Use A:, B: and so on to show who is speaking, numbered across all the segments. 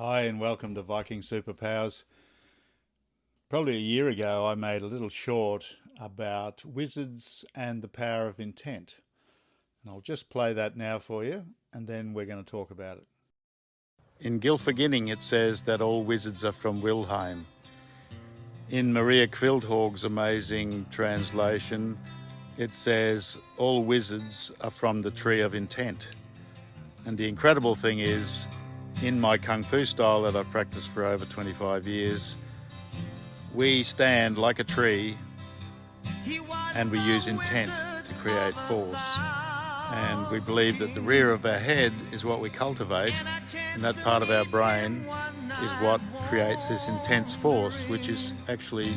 A: Hi and welcome to Viking Superpowers. Probably a year ago I made a little short about wizards and the power of intent. And I'll just play that now for you and then we're going to talk about it. In Gylfaginning it says that all wizards are from Wilhelm. In Maria Kvildhåg's amazing translation it says all wizards are from the tree of intent. And the incredible thing is, in my Kung Fu style that I've practiced for over 25 years, we stand like a tree and we use intent to create force. And we believe that the rear of our head is what we cultivate, and that part of our brain is what creates this intense force, which is actually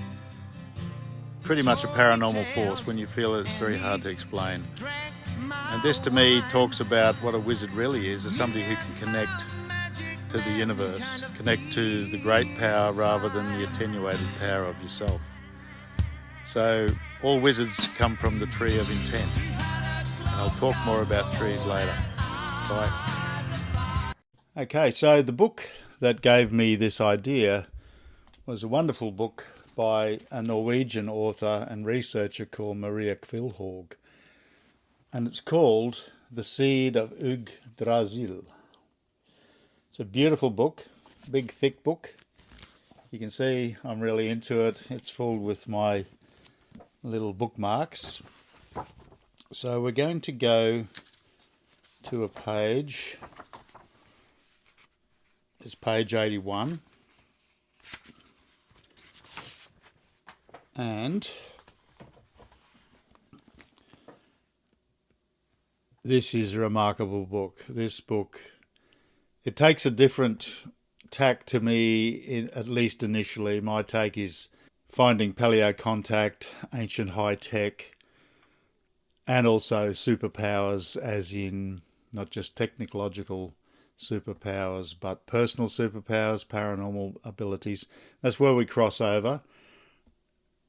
A: pretty much a paranormal force. When you feel it, it's very hard to explain. And this to me talks about what a wizard really is somebody who can connect to the universe, connect to the great power rather than the attenuated power of yourself. So all wizards come from the tree of intent. And I'll talk more about trees later. Bye. Okay, so the book that gave me this idea was a wonderful book by a Norwegian author and researcher called Maria Kvildhåg. And it's called The Seed of Yggdrasil. It's a beautiful book, big thick book. You can see I'm really into it. It's full with my little bookmarks. So we're going to go to a page. It's page 81. And this is a remarkable book. This book, it takes a different tack to me, at least initially. My take is finding paleo contact, ancient high tech, and also superpowers, as in not just technological superpowers, but personal superpowers, paranormal abilities. That's where we cross over.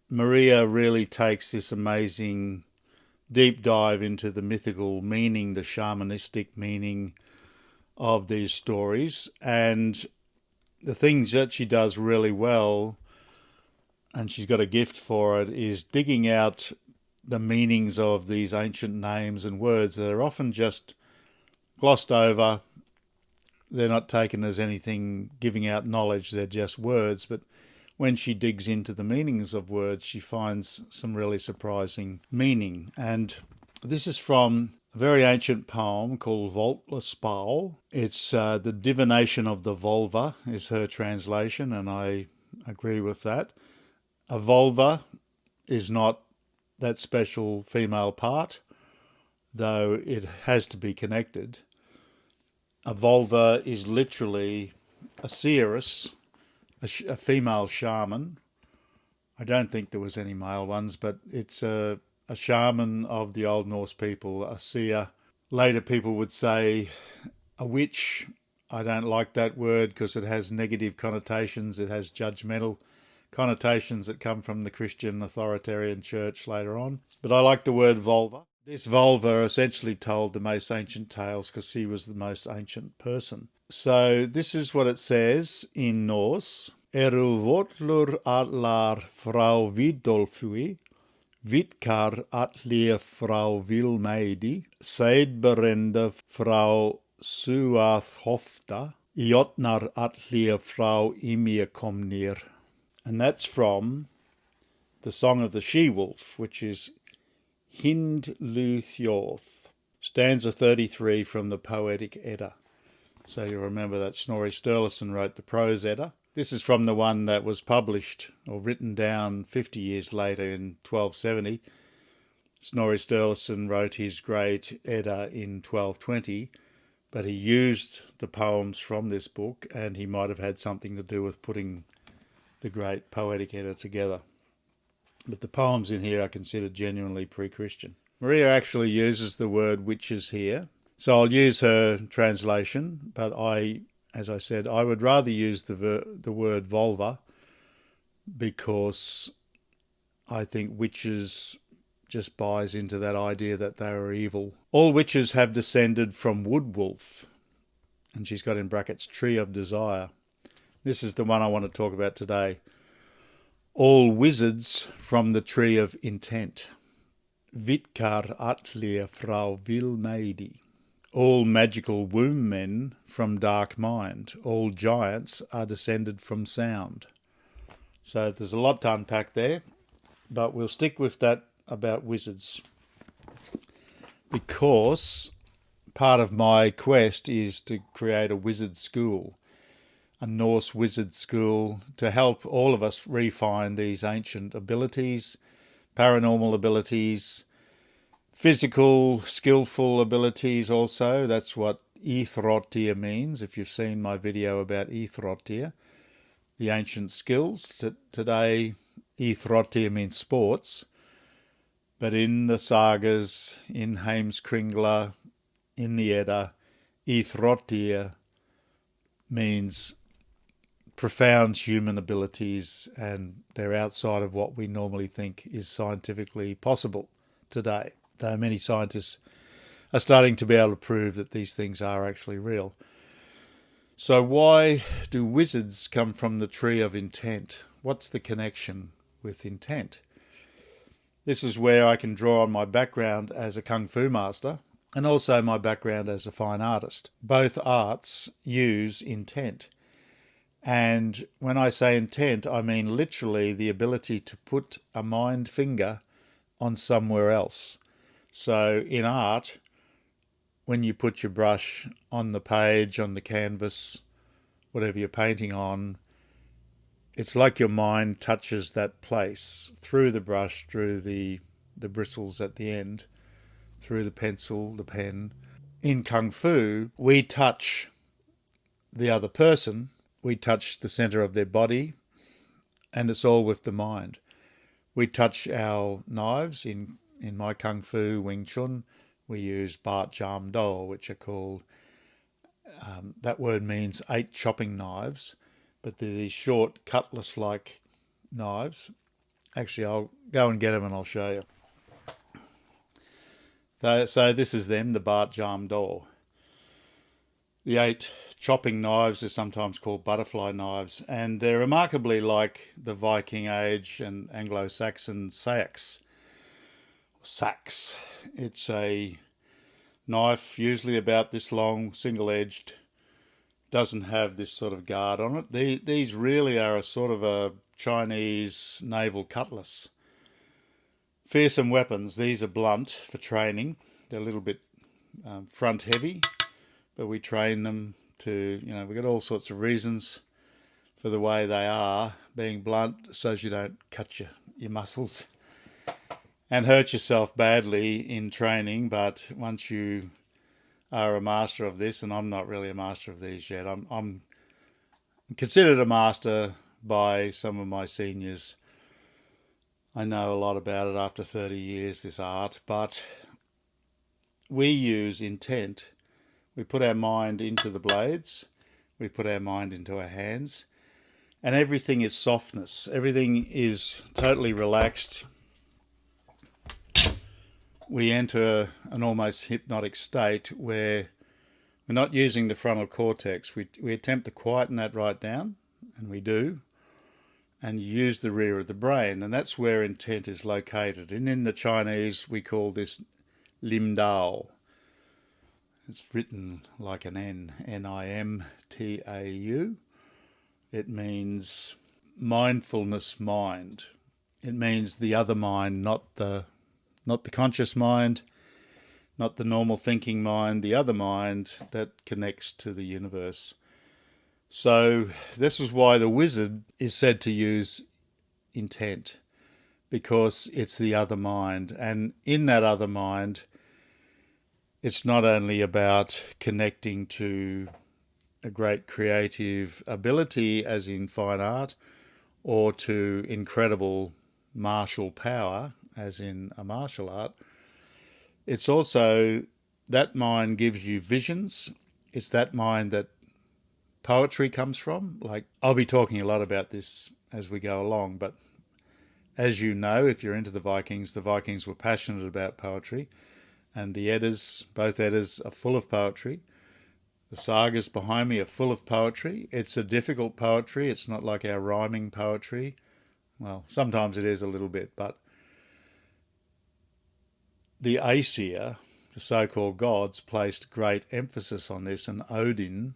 A: Maria really takes this amazing deep dive into the mythical meaning, the shamanistic meaning of these stories, and the things that she does really well, and she's got a gift for it, is digging out the meanings of these ancient names and words that are often just glossed over. They're not taken as anything giving out knowledge, they're just words, but when she digs into the meanings of words, she finds some really surprising meaning. And this is from a very ancient poem called Völuspá. It's the divination of the vulva is her translation, and I agree with that. A vulva is not that special female part, though it has to be connected. A vulva is literally a seeress, a female shaman. I don't think there was any male ones, but it's a shaman of the Old Norse people, a seer. Later people would say a witch. I don't like that word because it has negative connotations. It has judgmental connotations that come from the Christian authoritarian church later on. But I like the word vulva. This vulva essentially told the most ancient tales because she was the most ancient person. So this is what it says in Norse. Eru votlur allar frá Vidolfui, Vitkar allir frá Vilmeidi, Seidberenda frá Suathhofta, Jotnar allir frá Imjakomnir. And that's from the Song of the She-Wolf, which is Hindluthjóð, stanza 33 from the Poetic Edda. So you remember that Snorri Sturluson wrote the prose Edda. This is from the one that was published or written down 50 years later in 1270. Snorri Sturluson wrote his great Edda in 1220, but he used the poems from this book, and he might have had something to do with putting the great Poetic Edda together. But the poems in here are considered genuinely pre-Christian. Maria actually uses the word witches here. So I'll use her translation, but as I said, I would rather use the word vulva because I think witches just buys into that idea that they are evil. All witches have descended from Woodwolf, and she's got in brackets tree of desire. This is the one I want to talk about today. All wizards from the tree of intent. Vitkar, allir frá Vilmeidi. All magical womb men from dark mind. All giants are descended from sound. So there's a lot to unpack there, but we'll stick with that about wizards, because part of my quest is to create a wizard school, a Norse wizard school, to help all of us refine these ancient abilities, paranormal abilities, physical, skillful abilities also. That's what Íþrottír means, if you've seen my video about Íþrottír, the ancient skills. Today, Íþrottír means sports, but in the sagas, in Heimskringla, in the Edda, Íþrottír means profound human abilities, and they're outside of what we normally think is scientifically possible today, though many scientists are starting to be able to prove that these things are actually real. So why do wizards come from the tree of intent? What's the connection with intent? This is where I can draw on my background as a kung fu master and also my background as a fine artist. Both arts use intent. And when I say intent, I mean literally the ability to put a mind finger on somewhere else. So in art, when you put your brush on the page, on the canvas, whatever you're painting on, it's like your mind touches that place through the brush, through the bristles at the end, through the pencil, the pen. In Kung Fu, we touch the other person, we touch the center of their body, and it's all with the mind. We touch our knives. In my Kung Fu Wing Chun, we use Bát Jam Do, which are called, that word means 8 chopping knives, but they're these short cutlass-like knives. Actually, I'll go and get them and I'll show you. So this is them, the Bát Jam Do. The 8 chopping knives are sometimes called butterfly knives, and they're remarkably like the Viking Age and Anglo-Saxon sax. It's a knife usually about this long, single-edged, doesn't have this sort of guard on it. These really are a sort of a Chinese naval cutlass. Fearsome weapons. These are blunt for training. They're a little bit front heavy, but we train them to, we've got all sorts of reasons for the way they are, being blunt so as you don't cut your muscles and hurt yourself badly in training. But once you are a master of this, and I'm not really a master of these yet, I'm considered a master by some of my seniors. I know a lot about it after 30 years, this art, but we use intent. We put our mind into the blades, we put our mind into our hands, and everything is softness. Everything is totally relaxed. We enter an almost hypnotic state where we're not using the frontal cortex. We attempt to quieten that right down, and we do, and use the rear of the brain, and that's where intent is located. And in the Chinese, we call this Lim Dao. It's written like an N, Nimtau. It means mindfulness mind. It means the other mind, not the conscious mind, not the normal thinking mind, the other mind that connects to the universe. So this is why the wizard is said to use intent, because it's the other mind. And in that other mind, it's not only about connecting to a great creative ability, as in fine art, or to incredible martial power, as in a martial art. It's also that mind gives you visions. It's that mind that poetry comes from. Like, I'll be talking a lot about this as we go along, but as you know, if you're into the Vikings were passionate about poetry, and the Eddas, both Eddas, are full of poetry. The sagas behind me are full of poetry. It's a difficult poetry. It's not like our rhyming poetry. Well, sometimes it is a little bit, but the Aesir, the so-called gods, placed great emphasis on this, and Odin,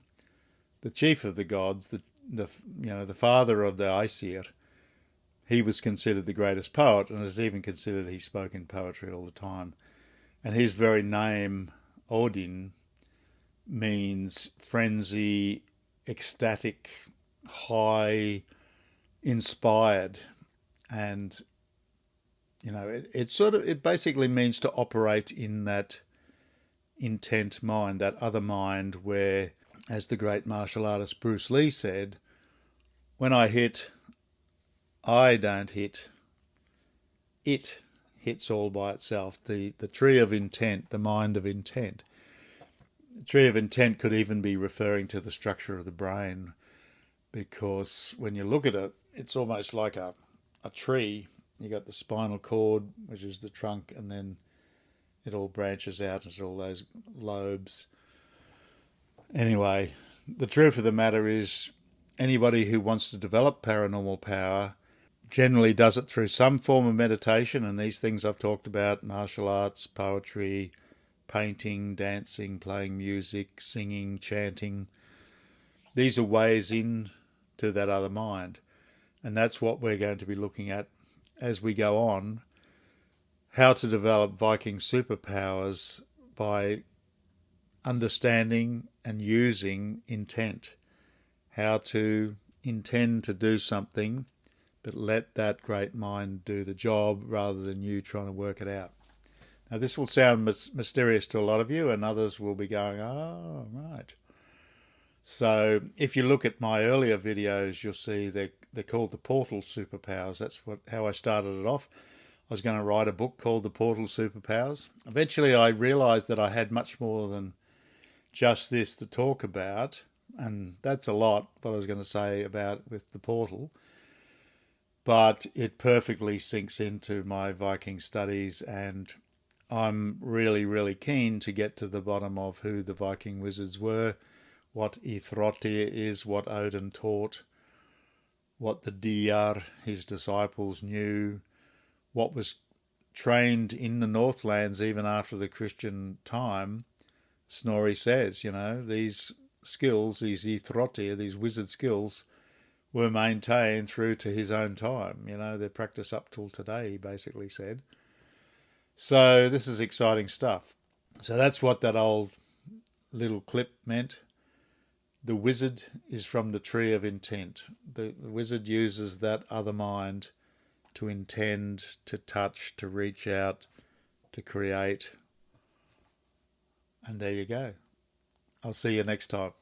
A: the chief of the gods, the father of the Aesir, he was considered the greatest poet, and is even considered he spoke in poetry all the time. And his very name, Odin, means frenzy, ecstatic, high, inspired, and it basically means to operate in that intent mind, that other mind where, as the great martial artist Bruce Lee said, when I hit, I don't hit, it hits all by itself. The tree of intent, the mind of intent. The tree of intent could even be referring to the structure of the brain, because when you look at it, it's almost like a tree. You got the spinal cord, which is the trunk, and then it all branches out into all those lobes. Anyway, the truth of the matter is, anybody who wants to develop paranormal power generally does it through some form of meditation, and these things I've talked about: martial arts, poetry, painting, dancing, playing music, singing, chanting. These are ways in to that other mind, and that's what we're going to be looking at as we go on: how to develop Viking superpowers by understanding and using intent. How to intend to do something, but let that great mind do the job rather than you trying to work it out. Now, this will sound mysterious to a lot of you, and others will be going, oh, right. So if you look at my earlier videos, you'll see they're called the portal superpowers. That's how I started it off. I was going to write a book called The Portal Superpowers. Eventually I realised that I had much more than just this to talk about, and that's a lot what I was going to say about with the portal. But it perfectly sinks into my Viking studies, and I'm really, really keen to get to the bottom of who the Viking wizards were, what Íþrottír is, what Odin taught, what the Dýr, his disciples, knew, what was trained in the Northlands even after the Christian time. Snorri says, these skills, these Íþrottír, these wizard skills, were maintained through to his own time. Their practice up till today, he basically said. So this is exciting stuff. So that's what that old little clip meant. The wizard is from the tree of intent. The wizard uses that other mind to intend, to touch, to reach out, to create. And there you go. I'll see you next time.